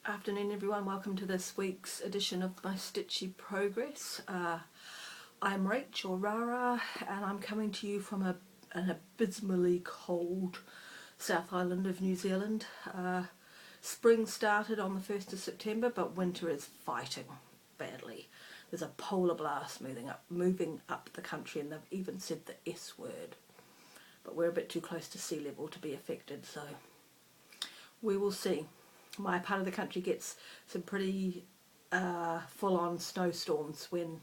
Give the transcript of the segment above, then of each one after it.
Afternoon everyone, welcome to this week's edition of my Stitchy Progress. I'm Rach or Rara and I'm coming to you from an abysmally cold South Island of New Zealand. Spring started on the 1st of September but winter is fighting badly. There's a polar blast moving up the country and they've even said the S word. But we're a bit too close to sea level to be affected, so we will see. My part of the country gets some pretty full-on snowstorms when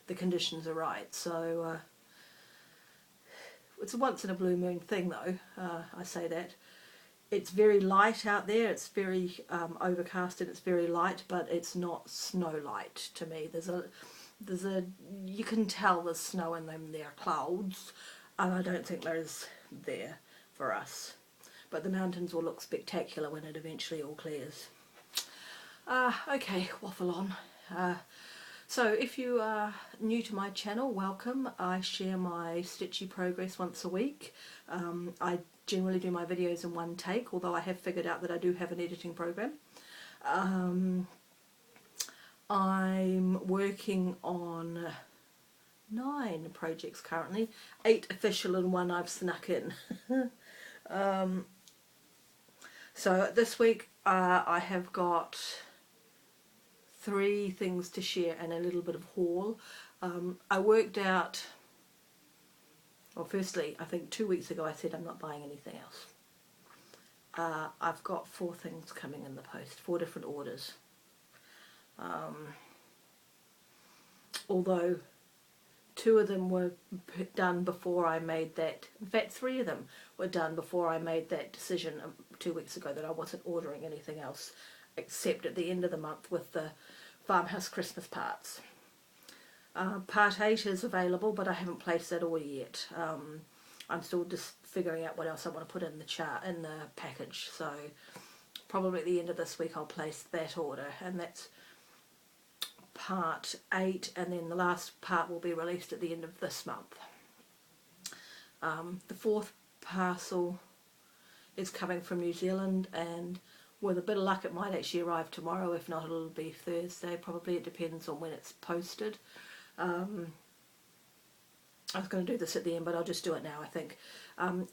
the conditions are right, so it's a once in a blue moon thing though. I say that. It's very light out there, it's very overcast and it's very light, but it's not snow light to me. You can tell there's snow in them, there are clouds, and I don't think there is there for us. But the mountains will look spectacular when it eventually all clears. Okay, waffle on. So if you are new to my channel, welcome. I share my Stitchy Progress once a week. I generally do my videos in one take, although I have figured out that I do have an editing program. I'm working on 9 projects currently, 8 official and 1 I've snuck in. So this week I have got 3 things to share and a little bit of haul. I worked out, well firstly I think 2 weeks ago I said I'm not buying anything else. I've got 4 things coming in the post, 4 different orders. Although 2 of them were done before I made that, in fact 3 of them were done before I made that decision 2 weeks ago that I wasn't ordering anything else except at the end of the month with the farmhouse Christmas parts. Part 8 is available but I haven't placed that order yet. I'm still just figuring out what else I want to put in the package, so probably at the end of this week I'll place that order, and that's part 8, and then the last part will be released at the end of this month. The 4th parcel is coming from New Zealand, and with a bit of luck it might actually arrive tomorrow, if not it'll be Thursday probably. It depends on when it's posted. I was going to do this at the end but I'll just do it now I think.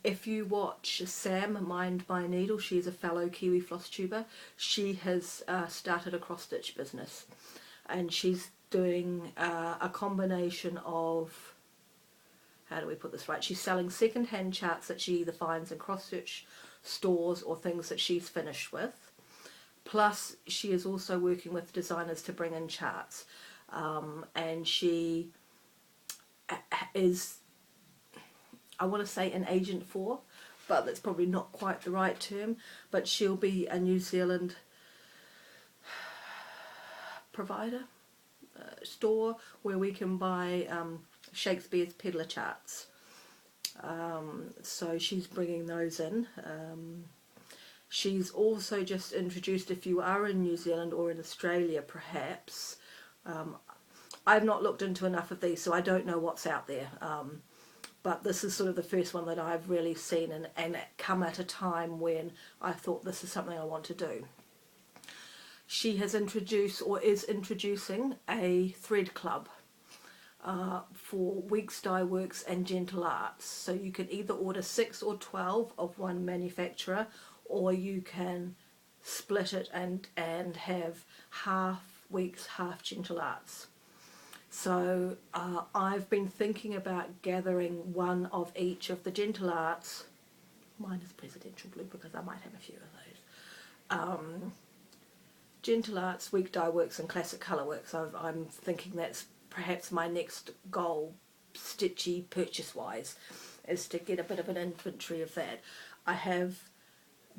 If you watch Sam Mind My Needle, she's a fellow Kiwi Flosstuber. She has started a cross-stitch business and she's doing a combination of, how do we put this right, she's selling second-hand charts that she either finds in cross-stitch stores or things that she's finished with, plus she is also working with designers to bring in charts, and she is, I want to say an agent for, but that's probably not quite the right term, but she'll be a New Zealand provider, store where we can buy Shakespeare's peddler charts. So she's bringing those in. She's also just introduced, if you are in New Zealand or in Australia perhaps, I've not looked into enough of these so I don't know what's out there, but this is sort of the first one that I've really seen and come at a time when I thought this is something I want to do. She has introduced, or is introducing, a thread club for Weeks Dye Works and Gentle Arts. So you can either order 6 or 12 of one manufacturer, or you can split it and have half Weeks, half Gentle Arts. So I've been thinking about gathering one of each of the Gentle Arts. Mine is Presidential Blue because I might have a few of those. Gentle Arts, Week Dye Works and Classic Colour Works. I'm thinking that's perhaps my next goal, stitchy purchase wise, is to get a bit of an inventory of that. I have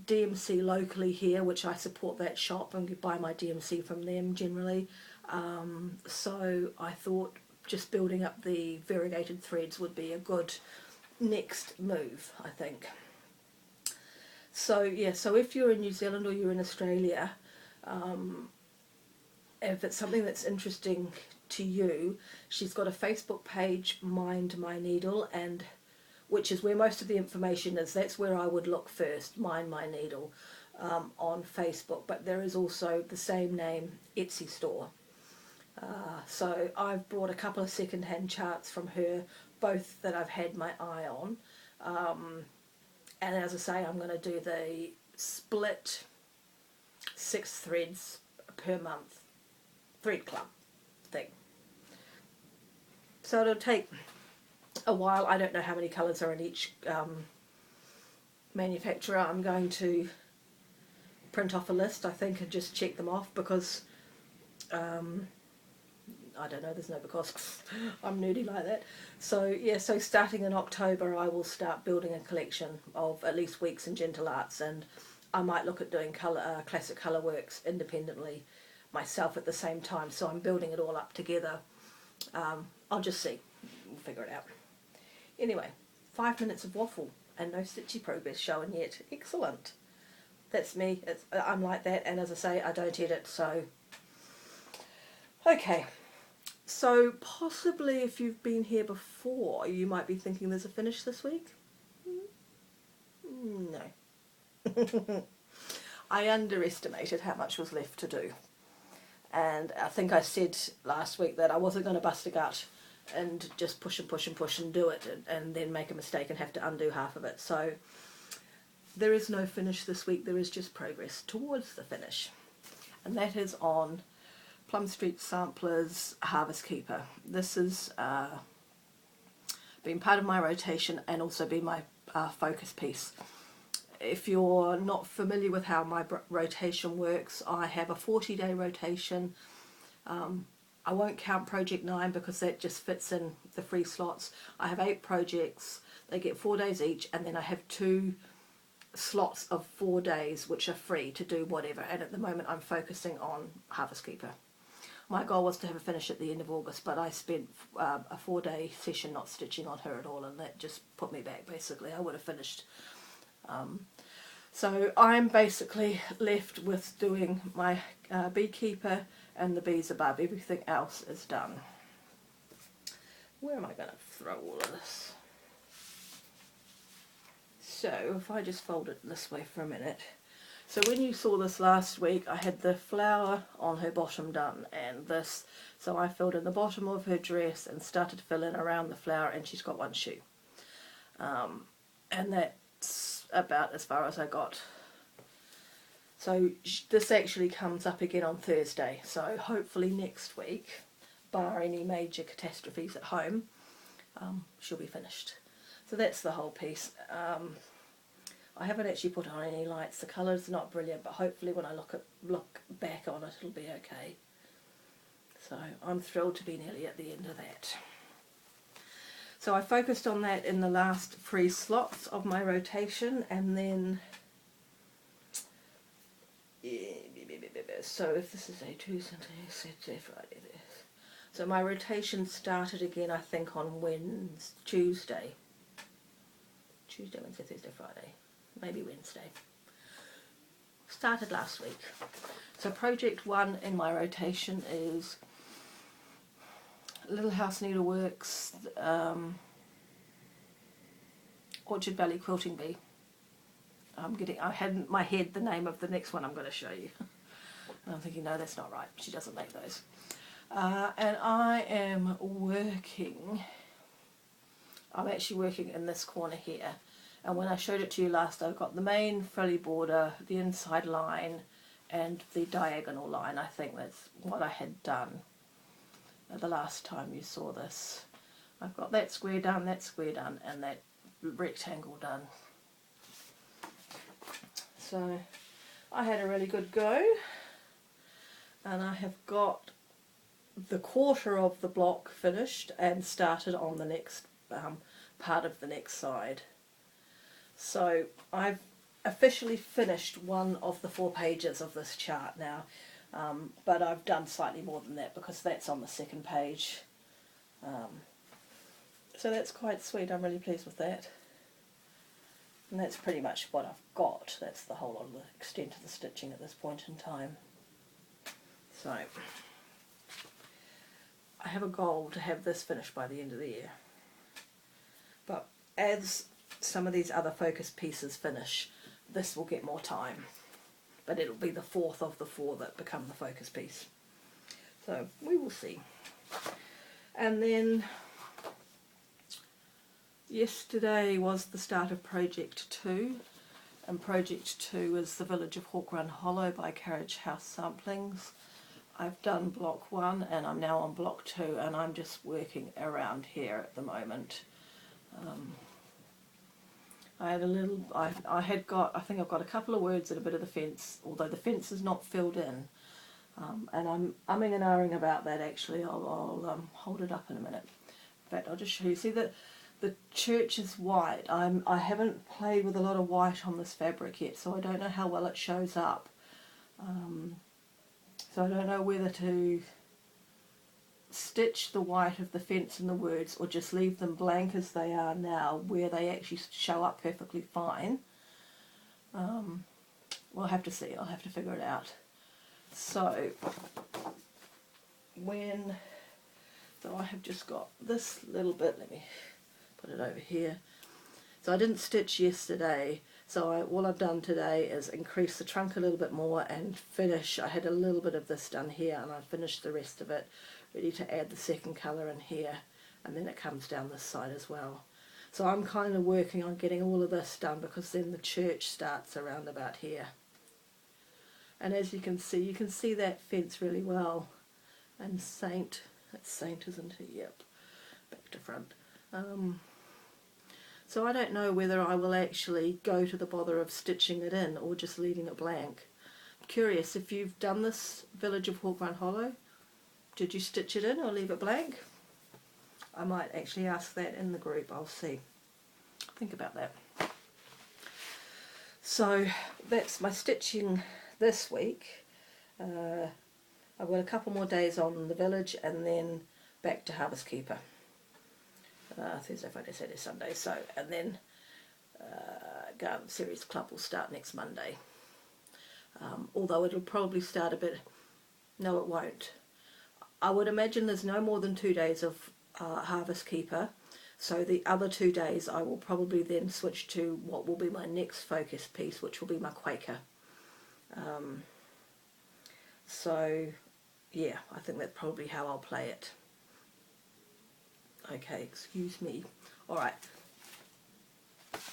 DMC locally here, which I support that shop and buy my DMC from them generally, so I thought just building up the variegated threads would be a good next move, I think. So yeah, so if you're in New Zealand or you're in Australia, if it's something that's interesting to you, she's got a Facebook page, Mind My Needle, and which is where most of the information is. That's where I would look first, Mind My Needle, on Facebook. But there is also the same name Etsy store. So I've brought a couple of second-hand charts from her, both that I've had my eye on. And as I say, I'm going to do the split 6 threads per month thread club thing. So it'll take a while. I don't know how many colours are in each manufacturer. I'm going to print off a list, I think, and just check them off, because I don't know, there's no because. I'm nerdy like that. So yeah, so starting in October I will start building a collection of at least Weeks and Gentle Arts, and I might look at doing classic colour works independently myself at the same time. So I'm building it all up together. I'll just see. We'll figure it out. Anyway, 5 minutes of waffle and no stitchy progress showing yet. Excellent. That's me. I'm like that, and as I say, I don't edit, so... Okay. So possibly if you've been here before, you might be thinking there's a finish this week. No. I underestimated how much was left to do. And I think I said last week that I wasn't going to bust a gut and just push and push and push and do it and then make a mistake and have to undo half of it. So there is no finish this week, there is just progress towards the finish. And that is on Plum Street Samplers Harvest Keeper. This has been part of my rotation and also been my focus piece. If you're not familiar with how my rotation works, I have a 40-day rotation. I won't count Project 9 because that just fits in the free slots. I have 8 projects, they get 4 days each, and then I have 2 slots of 4 days which are free to do whatever, and at the moment I'm focusing on Harvest Keeper. My goal was to have a finish at the end of August, but I spent a 4-day session not stitching on her at all, and that just put me back basically. I would have finished. So I'm basically left with doing my beekeeper and the bees above. Everything else is done. Where am I going to throw all of this? So if I just fold it this way for a minute. So when you saw this last week, I had the flower on her bottom done, and this, so I filled in the bottom of her dress and started to fill in around the flower, and she's got one shoe. And that's about as far as I got. So this actually comes up again on Thursday, so hopefully next week, bar any major catastrophes at home, she'll be finished. So that's the whole piece. I haven't actually put on any lights. The colour's not brilliant, but hopefully when I look back on it, it'll be okay. So I'm thrilled to be nearly at the end of that. So I focused on that in the last 3 slots of my rotation, and then... So if this is a Tuesday, Friday, this. So my rotation started again, I think, on Tuesday, Wednesday, Thursday, Friday. Maybe Wednesday. Started last week. So project 1 in my rotation is Little House Needleworks, Orchard Valley Quilting Bee. I had in my head the name of the next one I'm going to show you. And I'm thinking, no, that's not right. She doesn't make those. And I am working, I'm actually working in this corner here. And when I showed it to you last, I've got the main frilly border, the inside line, and the diagonal line. I think that's what I had done the last time you saw this. I've got that square done, and that rectangle done. So I had a really good go, and I have got the quarter of the block finished and started on the next part of the next side. So I've officially finished one of the 4 pages of this chart now, but I've done slightly more than that because that's on the 2nd page. So that's quite sweet. I'm really pleased with that. And that's pretty much what I've got. That's the whole lot of the extent of the stitching at this point in time. So I have a goal to have this finished by the end of the year. But as some of these other focus pieces finish, this will get more time, but it'll be the fourth of the four that become the focus piece. So we will see. And then yesterday was the start of Project 2, and Project 2 is The Village of Hawk Run Hollow by Carriage House Samplings. I've done block 1 and I'm now on block 2, and I'm just working around here at the moment. I think I've got a couple of words and a bit of the fence, although the fence is not filled in. And I'm umming and ahhing about that actually. I'll hold it up in a minute. In fact, I'll just show you. See that the church is white. I haven't played with a lot of white on this fabric yet, so I don't know how well it shows up. So I don't know whether to stitch the white of the fence and the words, or just leave them blank as they are now, where they actually show up perfectly fine. We'll have to see. I'll have to figure it out. So I have just got this little bit, let me put it over here. So I didn't stitch yesterday, so all I've done today is increase the trunk a little bit more and finish. I had a little bit of this done here, and I finished the rest of it, ready to add the second colour in here, and then it comes down this side as well. So I'm kind of working on getting all of this done, because then the church starts around about here. And as you can see that fence really well. And Saint, that's Saint, isn't it? Yep, back to front. So I don't know whether I will actually go to the bother of stitching it in or just leaving it blank. I'm curious, if you've done this Village of Hawk Run Hollow, did you stitch it in or leave it blank? I might actually ask that in the group. I'll see. Think about that. So that's my stitching this week. I've got a couple more days on the village, and then back to Harvest Keeper. Thursday, Friday, Saturday, Sunday. So, and then Garden Series Club will start next Monday. Although it'll probably start a bit. No, it won't. I would imagine there's no more than 2 days of Harvest Keeper. So the other 2 days I will probably then switch to what will be my next focus piece, which will be my Quaker. So yeah, I think that's probably how I'll play it. Okay, excuse me. Alright.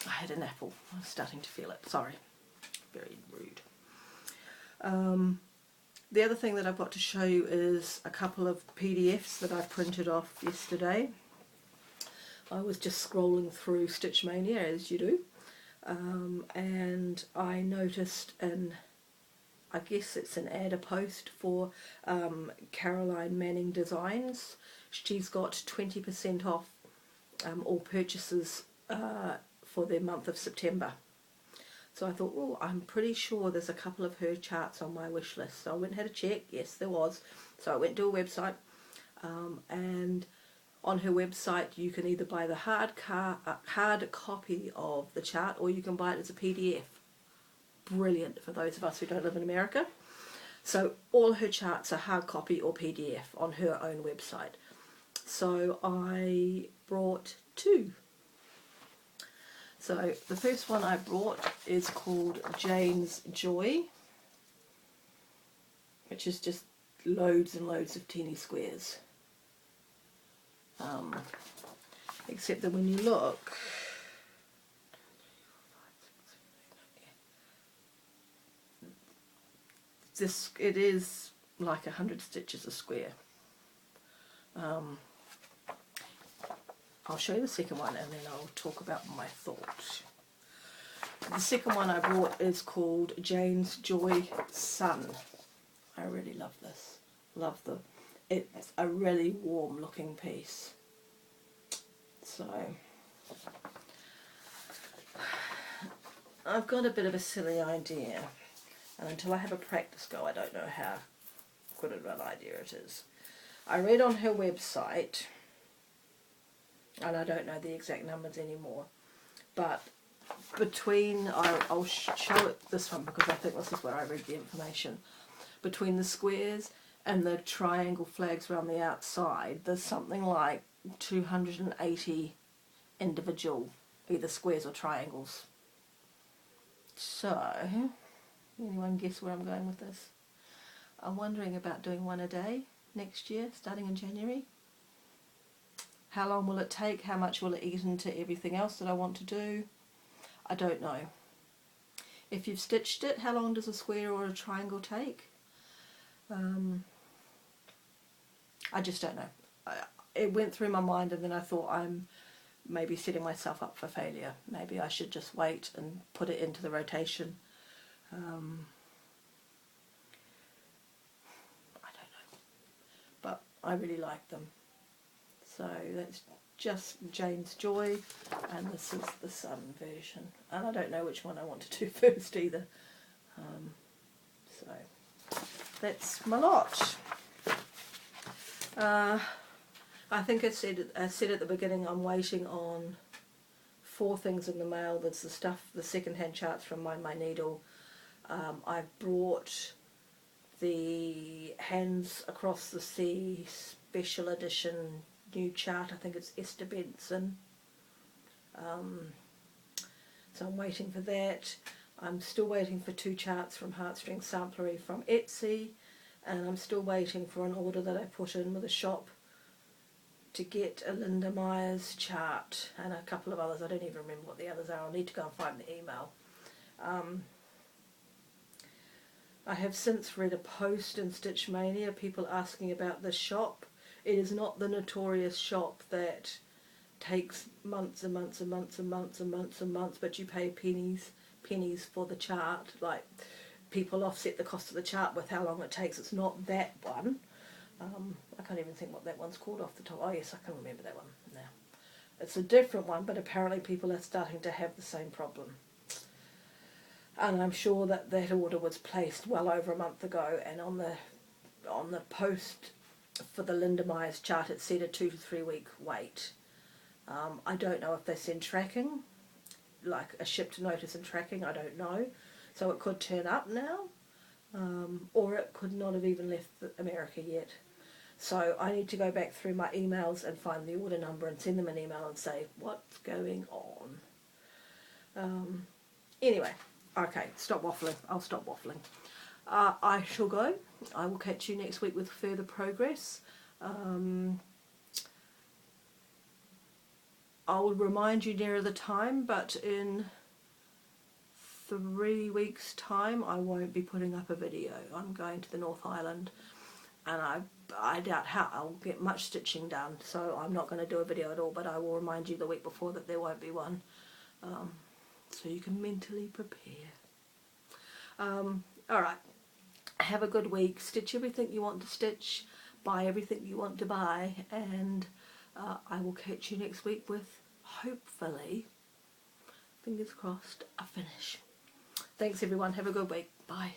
I had an apple. I'm starting to feel it. Sorry. Very rude. The other thing that I've got to show you is a couple of PDFs that I printed off yesterday. I was just scrolling through Stitch Mania, as you do, and I noticed I guess it's an ad, a post for Caroline Manning Designs. She's got 20% off all purchases for the month of September. So I thought, oh, I'm pretty sure there's a couple of her charts on my wish list. So I went and had a check. Yes, there was. So I went to a website, and on her website you can either buy the hard copy of the chart, or you can buy it as a PDF. Brilliant for those of us who don't live in America. So all her charts are hard copy or PDF on her own website. So I brought 2. So the first one I brought is called Jane's Joy, which is just loads and loads of teeny squares. Except that when you look, it is like 100 stitches a square. I'll show you the second one, and then I'll talk about my thoughts. The second one I brought is called Jane's Joy Sun. I really love this. It's a really warm looking piece. So I've got a bit of a silly idea, and until I have a practice go, I don't know how good of an idea it is. I read on her website, and I don't know the exact numbers anymore, but I'll show it this one because I think this is where I read the information. Between the squares and the triangle flags around the outside, there's something like 280 individual either squares or triangles. So, anyone guess where I'm going with this? I'm wondering about doing one a day next year, starting in January. How long will it take? How much will it eat into everything else that I want to do? I don't know. If you've stitched it, how long does a square or a triangle take? I just don't know. It went through my mind, and then I thought I'm maybe setting myself up for failure. Maybe I should just wait and put it into the rotation. I don't know. But I really like them. So that's just Jane's Joy, and this is the Sun version. And I don't know which one I want to do first either. So that's my lot. I think I said at the beginning, I'm waiting on 4 things in the mail. There's the stuff, the second-hand charts from My Needle. I've brought the Hands Across the Sea special edition new chart. I think it's Esther Benson. So I'm waiting for that. I'm still waiting for 2 charts from Heartstring Samplery from Etsy, and I'm still waiting for an order that I put in with a shop to get a Linda Myers chart and a couple of others. I don't even remember what the others are. I'll need to go and find the email. I have since read a post in Stitch Mania, people asking about this shop. It is not the notorious shop that takes months and months and months and months and months and months, but you pay pennies for the chart. Like, people offset the cost of the chart with how long it takes. It's not that one. I can't even think what that one's called off the top. Oh yes, I can remember that one now. It's a different one, but apparently people are starting to have the same problem. And I'm sure that that order was placed well over a month ago, and on the post for the Linda Myers chart it said a 2 to 3 week wait. I don't know if they send tracking, like a shipped notice and tracking, I don't know. So it could turn up now, or it could not have even left America yet. So I need to go back through my emails and find the order number and send them an email and say, what's going on? Anyway, okay, stop waffling. I'll stop waffling. I shall go. I will catch you next week with further progress. I will remind you nearer the time, but in 3 weeks' time I won't be putting up a video. I'm going to the North Island, and I doubt how I'll get much stitching done, so I'm not going to do a video at all, but I will remind you the week before that there won't be one, so you can mentally prepare. Alright, have a good week. Stitch everything you want to stitch, buy everything you want to buy, and I will catch you next week with, hopefully, fingers crossed, a finish. Thanks everyone, have a good week. Bye.